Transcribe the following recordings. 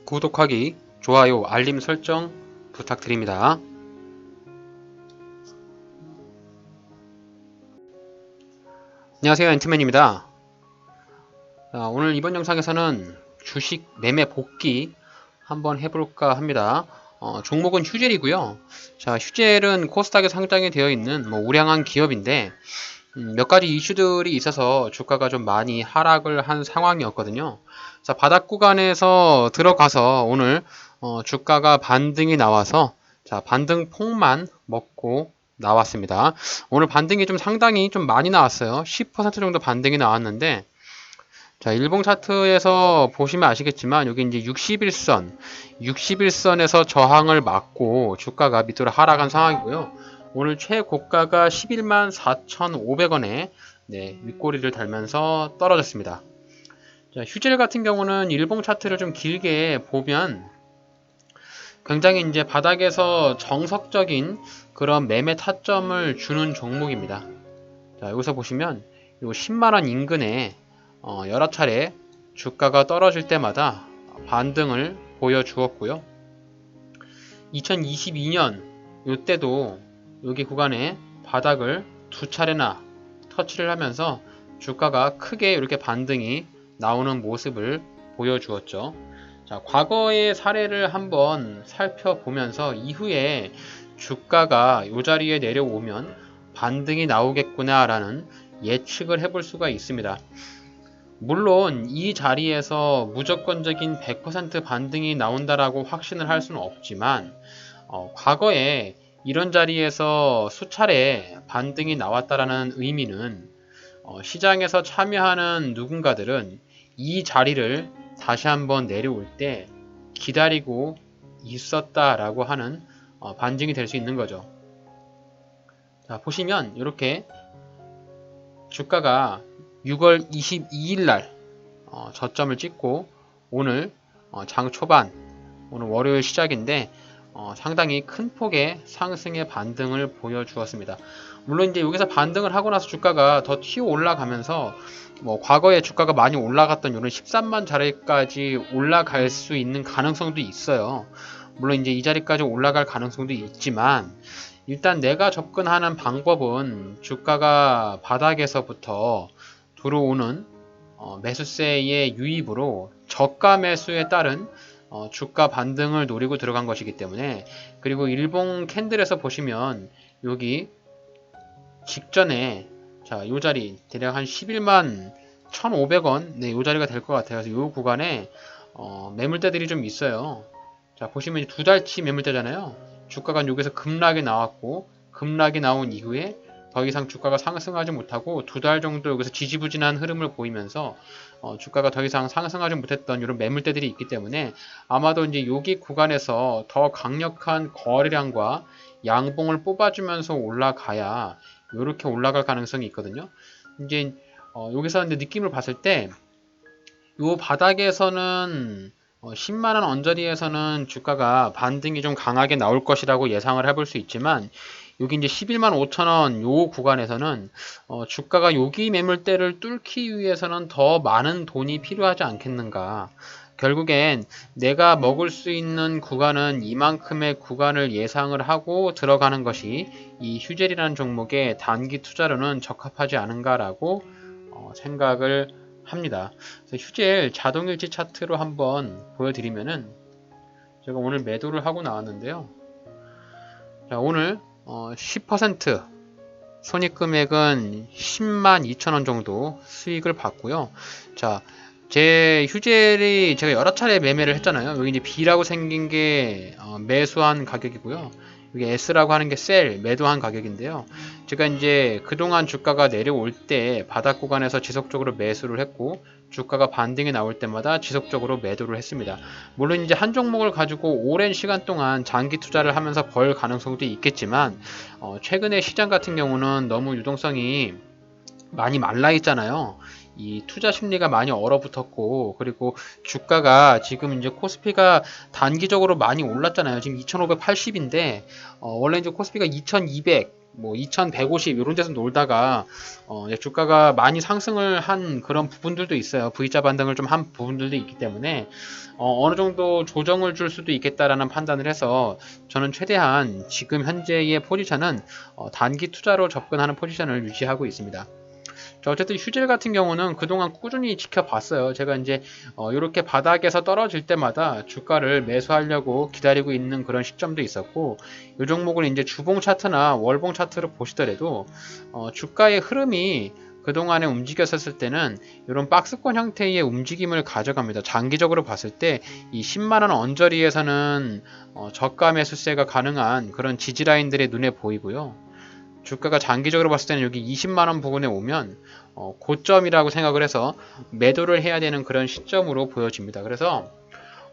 구독하기, 좋아요, 알림 설정 부탁드립니다. 안녕하세요, 앤트맨입니다. 오늘 이번 영상에서는 주식 매매 복귀 한번 해볼까 합니다. 종목은 휴젤이고요. 자, 휴젤은 코스닥에 상장이 되어 있는 우량한 기업인데 몇 가지 이슈들이 있어서 주가가 좀 많이 하락을 한 상황이었거든요. 자, 바닥 구간에서 들어가서 오늘 주가가 반등이 나와서 자, 반등 폭만 먹고 나왔습니다. 오늘 반등이 좀 상당히 좀 많이 나왔어요. 10% 정도 반등이 나왔는데 자, 일봉 차트에서 보시면 아시겠지만 여기 이제 61선에서 저항을 맞고 주가가 밑으로 하락한 상황이고요. 오늘 최고가가 11만 4,500원에 윗꼬리를 달면서 떨어졌습니다. 자, 휴젤 같은 경우는 일봉 차트를 좀 길게 보면 굉장히 이제 바닥에서 정석적인 그런 매매 타점을 주는 종목입니다. 자, 여기서 보시면 요 10만원 인근에 여러 차례 주가가 떨어질 때마다 반등을 보여주었고요. 2022년 이때도 여기 구간에 바닥을 두 차례나 터치를 하면서 주가가 크게 이렇게 반등이 나오는 모습을 보여주었죠. 자, 과거의 사례를 한번 살펴보면서 이후에 주가가 이 자리에 내려오면 반등이 나오겠구나 라는 예측을 해볼 수가 있습니다. 물론 이 자리에서 무조건적인 100% 반등이 나온다라고 확신을 할 수는 없지만 과거에 이런 자리에서 수차례 반등이 나왔다라는 의미는 시장에서 참여하는 누군가들은 이 자리를 다시 한번 내려올 때 기다리고 있었다라고 하는 반증이 될 수 있는 거죠. 자, 보시면 이렇게 주가가 6월 22일 날 저점을 찍고 오늘 장 초반 오늘 월요일 시작인데 상당히 큰 폭의 상승의 반등을 보여주었습니다. 물론 이제 여기서 반등을 하고 나서 주가가 더 튀어 올라가면서 과거에 주가가 많이 올라갔던 이런 13만 자리까지 올라갈 수 있는 가능성도 있어요. 물론 이제 이 자리까지 올라갈 가능성도 있지만 일단 내가 접근하는 방법은 주가가 바닥에서부터 들어오는 매수세의 유입으로 저가 매수에 따른 주가 반등을 노리고 들어간 것이기 때문에 그리고 일봉 캔들에서 보시면 여기 직전에 자, 요 자리 대략 한 11만 1,500원 요 자리가 될 것 같아요. 그래서 요 구간에 매물대들이 좀 있어요. 자, 보시면 두 달치 매물대잖아요. 주가가 여기서 급락이 나왔고 급락이 나온 이후에 더 이상 주가가 상승하지 못하고 두 달 정도 여기서 지지부진한 흐름을 보이면서 주가가 더 이상 상승하지 못했던 이런 매물대들이 있기 때문에 아마도 이제 여기 구간에서 더 강력한 거래량과 양봉을 뽑아주면서 올라가야 이렇게 올라갈 가능성이 있거든요. 이제 여기서 이제 느낌을 봤을 때 이 바닥에서는 10만원 언저리에서는 주가가 반등이 좀 강하게 나올 것이라고 예상을 해볼 수 있지만 여기 이제 11만 5천원 요 구간에서는 주가가 여기 매물대를 뚫기 위해서는 더 많은 돈이 필요하지 않겠는가. 결국엔 내가 먹을 수 있는 구간은 이만큼의 구간을 예상을 하고 들어가는 것이 이 휴젤이라는 종목의 단기 투자로는 적합하지 않은가라고 생각을 합니다. 그래서 휴젤 자동일치 차트로 한번 보여드리면은 제가 오늘 매도를 하고 나왔는데요. 자, 오늘 10% 손익금액은 10만 2천원 정도 수익을 봤고요. 자, 제 휴젤이 제가 여러 차례 매매를 했잖아요. 여기 이제 B라고 생긴 게 매수한 가격이고요. 여기 S라고 하는 게 셀, 매도한 가격인데요. 제가 이제 그동안 주가가 내려올 때 바닥 구간에서 지속적으로 매수를 했고 주가가 반등이 나올 때마다 지속적으로 매도를 했습니다. 물론 이제 한 종목을 가지고 오랜 시간 동안 장기 투자를 하면서 벌 가능성도 있겠지만 최근에 시장 같은 경우는 너무 유동성이 많이 말라 있잖아요. 이 투자 심리가 많이 얼어붙었고 그리고 주가가 지금 이제 코스피가 단기적으로 많이 올랐잖아요. 지금 2580인데 원래 이제 코스피가 2200 뭐 2150 이런 데서 놀다가 이제 주가가 많이 상승을 한 그런 부분들도 있어요. V자 반등을 좀 한 부분들도 있기 때문에 어느 정도 조정을 줄 수도 있겠다라는 판단을 해서 저는 최대한 지금 현재의 포지션은 단기 투자로 접근하는 포지션을 유지하고 있습니다. 어쨌든 휴질 같은 경우는 그동안 꾸준히 지켜봤어요. 제가 이제 이렇게 바닥에서 떨어질 때마다 주가를 매수하려고 기다리고 있는 그런 시점도 있었고, 이 종목을 이제 주봉 차트나 월봉 차트를 보시더라도 주가의 흐름이 그동안에 움직였었을 때는 이런 박스권 형태의 움직임을 가져갑니다. 장기적으로 봤을 때 이 10만원 언저리에서는 저가 매수세가 가능한 그런 지지라인들이 눈에 보이고요. 주가가 장기적으로 봤을 때는 여기 20만원 부근에 오면 고점이라고 생각을 해서 매도를 해야 되는 그런 시점으로 보여집니다. 그래서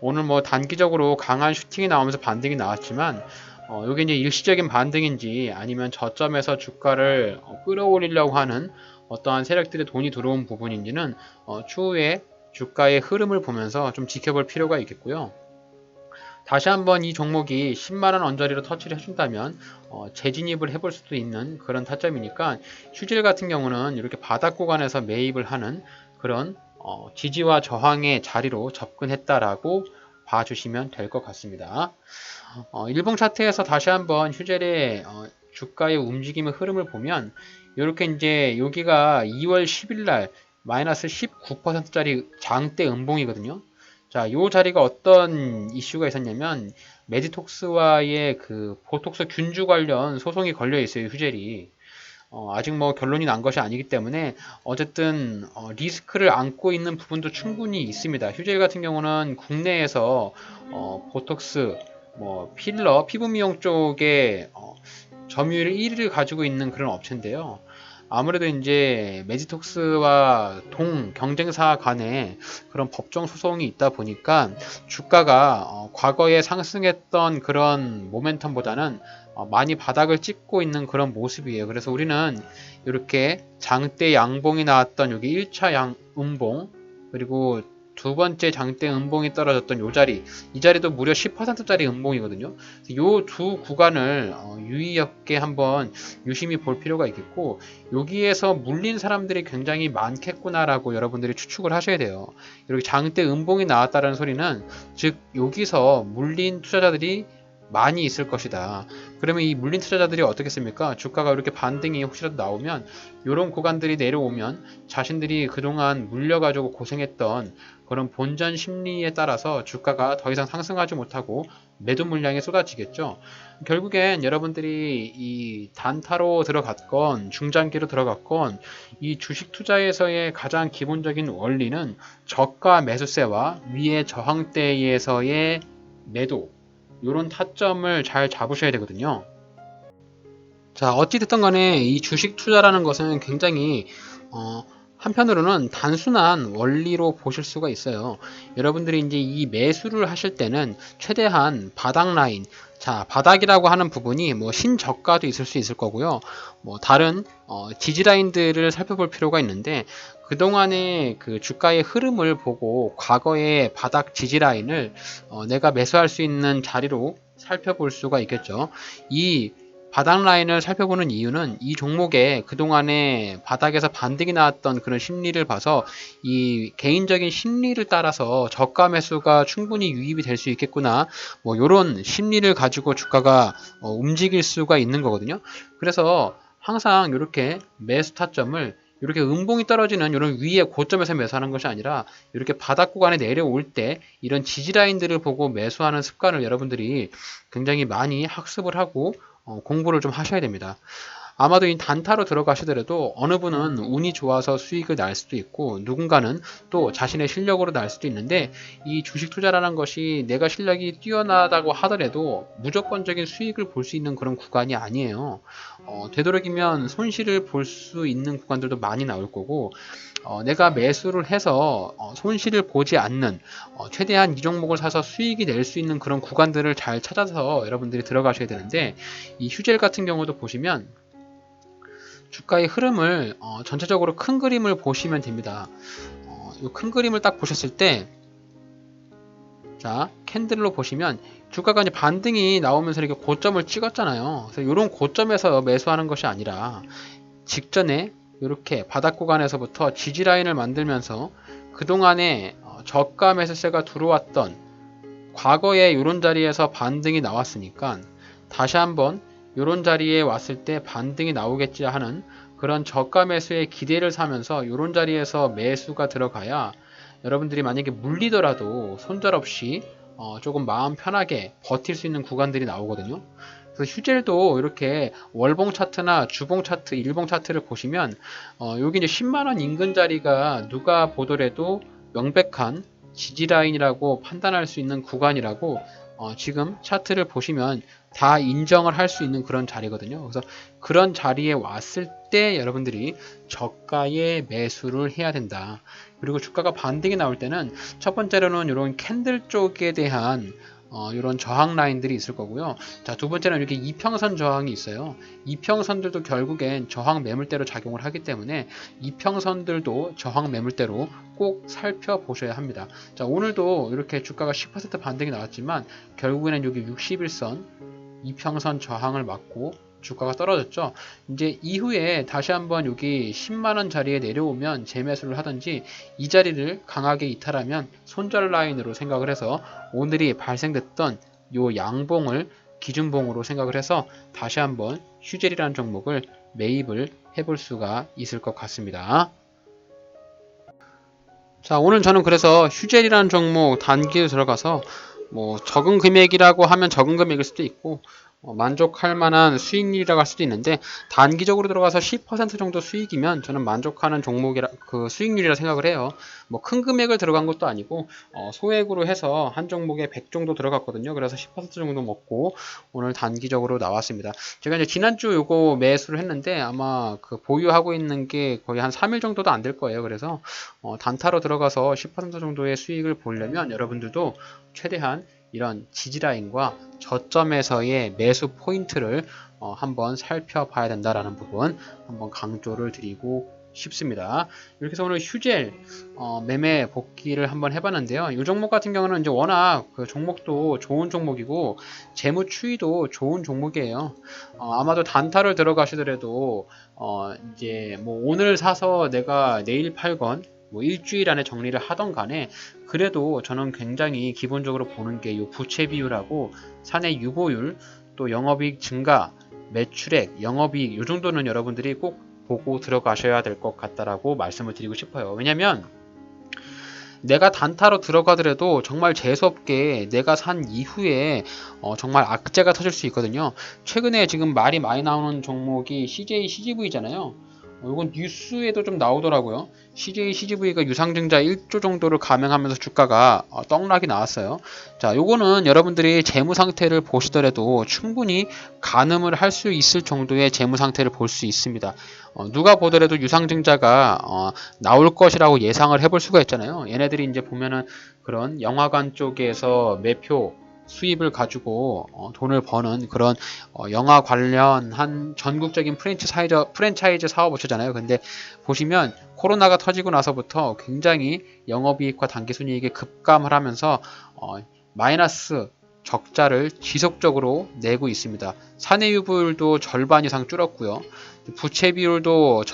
오늘 뭐 단기적으로 강한 슈팅이 나오면서 반등이 나왔지만 이게 이제 일시적인 반등인지 아니면 저점에서 주가를 끌어올리려고 하는 어떠한 세력들의 돈이 들어온 부분인지는 추후에 주가의 흐름을 보면서 좀 지켜볼 필요가 있겠고요. 다시 한번 이 종목이 10만원 언저리로 터치를 해준다면 재진입을 해볼 수도 있는 그런 타점이니까 휴질 같은 경우는 이렇게 바닥 구간에서 매입을 하는 그런 지지와 저항의 자리로 접근했다라고 봐주시면 될 것 같습니다. 일봉 차트에서 다시 한번 휴젤의 주가의 움직임의 흐름을 보면 이렇게 이제 여기가 2월 10일 날 마이너스 19%짜리 장대 음봉이거든요. 자, 요 자리가 어떤 이슈가 있었냐면 메디톡스와의 그 보톡스 균주 관련 소송이 걸려 있어요, 휴젤이. 아직 뭐 결론이 난 것이 아니기 때문에 어쨌든 리스크를 안고 있는 부분도 충분히 있습니다. 휴젤 같은 경우는 국내에서 보톡스, 뭐 필러, 피부 미용 쪽에 점유율 1위를 가지고 있는 그런 업체인데요. 아무래도 이제 메디톡스와 동 경쟁사 간에 그런 법정 소송이 있다 보니까 주가가 과거에 상승했던 그런 모멘텀보다는 많이 바닥을 찍고 있는 그런 모습이에요. 그래서 우리는 이렇게 장대 양봉이 나왔던 여기 1차 음봉 그리고 두 번째 장대 음봉이 떨어졌던 요 자리, 이 자리도 무려 10%짜리 음봉이거든요. 요 두 구간을 유의 있게 한번 유심히 볼 필요가 있겠고, 여기에서 물린 사람들이 굉장히 많겠구나라고 여러분들이 추측을 하셔야 돼요. 이렇게 장대 음봉이 나왔다는 소리는 즉 여기서 물린 투자자들이 많이 있을 것이다. 그러면 이 물린 투자자들이 어떻겠습니까? 주가가 이렇게 반등이 혹시라도 나오면 이런 구간들이 내려오면 자신들이 그동안 물려가지고 고생했던 그런 본전 심리에 따라서 주가가 더 이상 상승하지 못하고 매도 물량이 쏟아지겠죠. 결국엔 여러분들이 이 단타로 들어갔건 중장기로 들어갔건 이 주식 투자에서의 가장 기본적인 원리는 저가 매수세와 위의 저항대에서의 매도, 이런 타점을 잘 잡으셔야 되거든요. 자, 어찌됐든 간에 이 주식 투자라는 것은 굉장히 한편으로는 단순한 원리로 보실 수가 있어요. 여러분들이 이제 이 매수를 하실 때는 최대한 바닥 라인, 자, 바닥이라고 하는 부분이 뭐 신저가도 있을 수 있을 거고요. 뭐 다른 지지 라인들을 살펴볼 필요가 있는데 그동안의 그 주가의 흐름을 보고 과거의 바닥 지지 라인을 내가 매수할 수 있는 자리로 살펴볼 수가 있겠죠. 이 바닥 라인을 살펴보는 이유는 이 종목에 그동안에 바닥에서 반등이 나왔던 그런 심리를 봐서 이 개인적인 심리를 따라서 저가 매수가 충분히 유입이 될 수 있겠구나, 뭐 이런 심리를 가지고 주가가 움직일 수가 있는 거거든요. 그래서 항상 이렇게 매수 타점을 이렇게 음봉이 떨어지는 이런 위에 고점에서 매수하는 것이 아니라 이렇게 바닥 구간에 내려올 때 이런 지지 라인들을 보고 매수하는 습관을 여러분들이 굉장히 많이 학습을 하고 공부를 좀 하셔야 됩니다. 아마도 이 단타로 들어가시더라도 어느 분은 운이 좋아서 수익을 날 수도 있고 누군가는 또 자신의 실력으로 날 수도 있는데 이 주식 투자라는 것이 내가 실력이 뛰어나다고 하더라도 무조건적인 수익을 볼 수 있는 그런 구간이 아니에요. 되도록이면 손실을 볼 수 있는 구간들도 많이 나올 거고 내가 매수를 해서 손실을 보지 않는 최대한 이 종목을 사서 수익이 낼 수 있는 그런 구간들을 잘 찾아서 여러분들이 들어가셔야 되는데 이 휴젤 같은 경우도 보시면 주가의 흐름을 전체적으로 큰 그림을 보시면 됩니다. 이 큰 그림을 딱 보셨을 때 자, 캔들로 보시면 주가가 이제 반등이 나오면서 이렇게 고점을 찍었잖아요. 그래서 이런 고점에서 매수하는 것이 아니라 직전에 이렇게 바닥 구간에서부터 지지 라인을 만들면서 그동안에 저가 매수세가 들어왔던 과거에 이런 자리에서 반등이 나왔으니까 다시 한번 이런 자리에 왔을 때 반등이 나오겠지 하는 그런 저가 매수의 기대를 사면서 이런 자리에서 매수가 들어가야 여러분들이 만약에 물리더라도 손절없이 조금 마음 편하게 버틸 수 있는 구간들이 나오거든요. 그래서 휴젤도 이렇게 월봉 차트나 주봉 차트, 일봉 차트를 보시면 여기 이제 10만원 인근 자리가 누가 보더라도 명백한 지지 라인이라고 판단할 수 있는 구간이라고 지금 차트를 보시면 다 인정을 할 수 있는 그런 자리거든요. 그래서 그런 자리에 왔을 때 여러분들이 저가에 매수를 해야 된다. 그리고 주가가 반등이 나올 때는 첫 번째로는 이런 캔들 쪽에 대한 이런 저항 라인들이 있을 거고요. 자, 두 번째는 이렇게 이평선 저항이 있어요. 이평선들도 결국엔 저항 매물대로 작용을 하기 때문에 이평선들도 저항 매물대로 꼭 살펴보셔야 합니다. 자, 오늘도 이렇게 주가가 10% 반등이 나왔지만 결국에는 여기 61선 이평선 저항을 맞고 주가가 떨어졌죠. 이제 이후에 다시 한번 여기 10만원 자리에 내려오면 재매수를 하든지 이 자리를 강하게 이탈하면 손절 라인으로 생각을 해서 오늘이 발생됐던 요 양봉을 기준봉으로 생각을 해서 다시 한번 휴젤이라는 종목을 매입을 해볼 수가 있을 것 같습니다. 자, 오늘 저는 그래서 휴젤이라는 종목 단기로 들어가서 뭐 적은 금액이라고 하면 적은 금액일 수도 있고 만족할 만한 수익률이라고 할 수도 있는데 단기적으로 들어가서 10% 정도 수익이면 저는 만족하는 종목이라 그 수익률이라 생각을 해요. 뭐 큰 금액을 들어간 것도 아니고 소액으로 해서 한 종목에 100 정도 들어갔거든요. 그래서 10% 정도 먹고 오늘 단기적으로 나왔습니다. 제가 이제 지난주 요거 매수를 했는데 아마 그 보유하고 있는 게 거의 한 3일 정도도 안 될 거예요. 그래서 단타로 들어가서 10% 정도의 수익을 보려면 여러분들도 최대한 이런 지지라인과 저점에서의 매수 포인트를 한번 살펴봐야 된다라는 부분 한번 강조를 드리고 싶습니다. 이렇게 해서 오늘 휴젤 매매 복귀를 한번 해봤는데요. 이 종목 같은 경우는 이제 워낙 그 종목도 좋은 종목이고 재무 추이도 좋은 종목이에요. 아마도 단타를 들어가시더라도 이제 뭐 오늘 사서 내가 내일 팔건 뭐 일주일 안에 정리를 하던 간에 그래도 저는 굉장히 기본적으로 보는 게 이 부채 비율하고 사내 유보율 또 영업이익 증가 매출액 영업이익 이 정도는 여러분들이 꼭 보고 들어가셔야 될 것 같다라고 말씀을 드리고 싶어요. 왜냐면 내가 단타로 들어가더라도 정말 재수없게 내가 산 이후에 정말 악재가 터질 수 있거든요. 최근에 지금 말이 많이 나오는 종목이 CJ CGV잖아요. 이건 뉴스에도 좀 나오더라고요. CJ CGV가 유상증자 1조 정도를 감행하면서 주가가 떡락이 나왔어요. 자, 요거는 여러분들이 재무 상태를 보시더라도 충분히 가늠을 할 수 있을 정도의 재무 상태를 볼 수 있습니다. 누가 보더라도 유상증자가 나올 것이라고 예상을 해볼 수가 있잖아요. 얘네들이 이제 보면은 그런 영화관 쪽에서 매표 수입을 가지고 돈을 버는 그런 영화 관련한 전국적인 프랜차이즈 사업 업체잖아요. 근데 보시면 코로나가 터지고 나서부터 굉장히 영업이익과 당기순이익이 급감을 하면서 마이너스 적자를 지속적으로 내고 있습니다. 사내유불도 절반 이상 줄었고요. 부채 비율도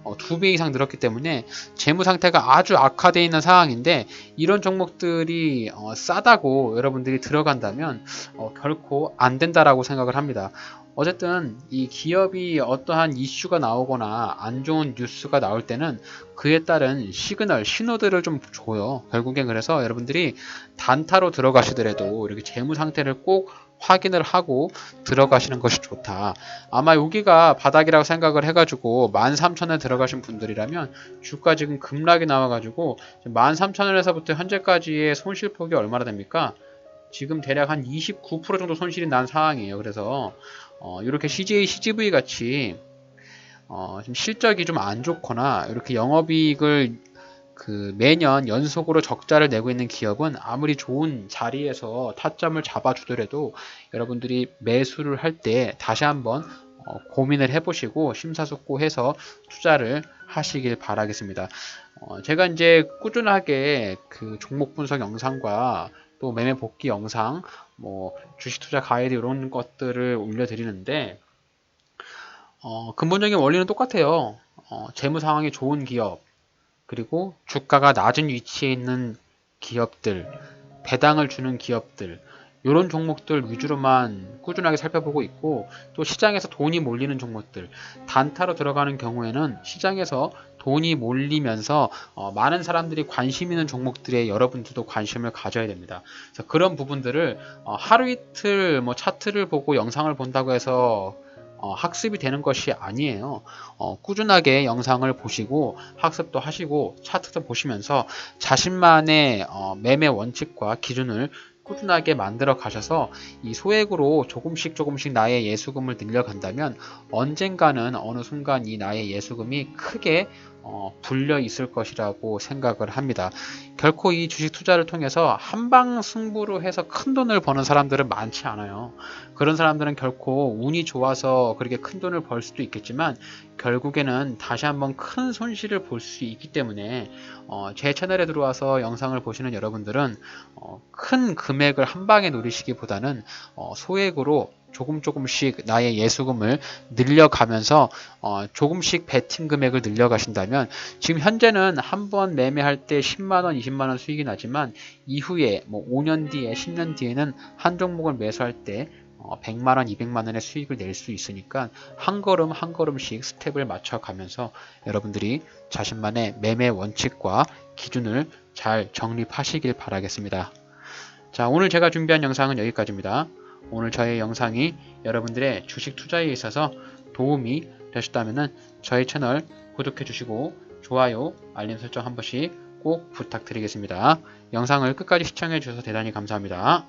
2배 이상 늘었기 때문에 재무 상태가 아주 악화되어 있는 상황인데 이런 종목들이 싸다고 여러분들이 들어간다면 결코 안 된다라고 생각을 합니다. 어쨌든 이 기업이 어떠한 이슈가 나오거나 안 좋은 뉴스가 나올 때는 그에 따른 시그널, 신호들을 좀 줘요. 결국엔 그래서 여러분들이 단타로 들어가시더라도 이렇게 재무 상태를 꼭 확인을 하고 들어가시는 것이 좋다. 아마 여기가 바닥이라고 생각을 해가지고 13,000원에 들어가신 분들이라면 주가 지금 급락이 나와가지고 13,000원에서부터 현재까지의 손실폭이 얼마나 됩니까? 지금 대략 한 29% 정도 손실이 난 상황이에요. 그래서 이렇게 CJ, CGV 같이 좀 실적이 좀 안 좋거나 이렇게 영업이익을 매년 연속으로 적자를 내고 있는 기업은 아무리 좋은 자리에서 타점을 잡아주더라도 여러분들이 매수를 할 때 다시 한번 고민을 해보시고 심사숙고해서 투자를 하시길 바라겠습니다. 제가 이제 꾸준하게 그 종목 분석 영상과 또 매매 복귀 영상, 주식 투자 가이드 이런 것들을 올려드리는데 근본적인 원리는 똑같아요. 재무 상황이 좋은 기업, 그리고 주가가 낮은 위치에 있는 기업들, 배당을 주는 기업들, 이런 종목들 위주로만 꾸준하게 살펴보고 있고, 또 시장에서 돈이 몰리는 종목들, 단타로 들어가는 경우에는 시장에서 돈이 몰리면서 많은 사람들이 관심 있는 종목들에 여러분들도 관심을 가져야 됩니다. 그래서 그런 부분들을 하루 이틀 차트를 보고 영상을 본다고 해서 학습이 되는 것이 아니에요. 꾸준하게 영상을 보시고 학습도 하시고 차트도 보시면서 자신만의 매매 원칙과 기준을 꾸준하게 만들어 가셔서 이 소액으로 조금씩 나의 예수금을 늘려간다면 언젠가는 어느 순간 이 나의 예수금이 크게 불려 있을 것이라고 생각을 합니다. 결코 이 주식 투자를 통해서 한방 승부로 해서 큰 돈을 버는 사람들은 많지 않아요. 그런 사람들은 결코 운이 좋아서 그렇게 큰 돈을 벌 수도 있겠지만 결국에는 다시 한번 큰 손실을 볼 수 있기 때문에 제 채널에 들어와서 영상을 보시는 여러분들은 큰 금액을 한 방에 노리시기보다는 소액으로 조금씩 나의 예수금을 늘려가면서 조금씩 베팅 금액을 늘려가신다면 지금 현재는 한 번 매매할 때 10만원, 20만원 수익이 나지만 이후에 5년 뒤에, 10년 뒤에는 한 종목을 매수할 때 100만원, 200만원의 수익을 낼 수 있으니까 한 걸음 한 걸음씩 스텝을 맞춰가면서 여러분들이 자신만의 매매 원칙과 기준을 잘 정립하시길 바라겠습니다. 자, 오늘 제가 준비한 영상은 여기까지입니다. 오늘 저의 영상이 여러분들의 주식 투자에 있어서 도움이 되셨다면 저희 채널 구독해 주시고 좋아요, 알림 설정 한 번씩 꼭 부탁드리겠습니다. 영상을 끝까지 시청해 주셔서 대단히 감사합니다.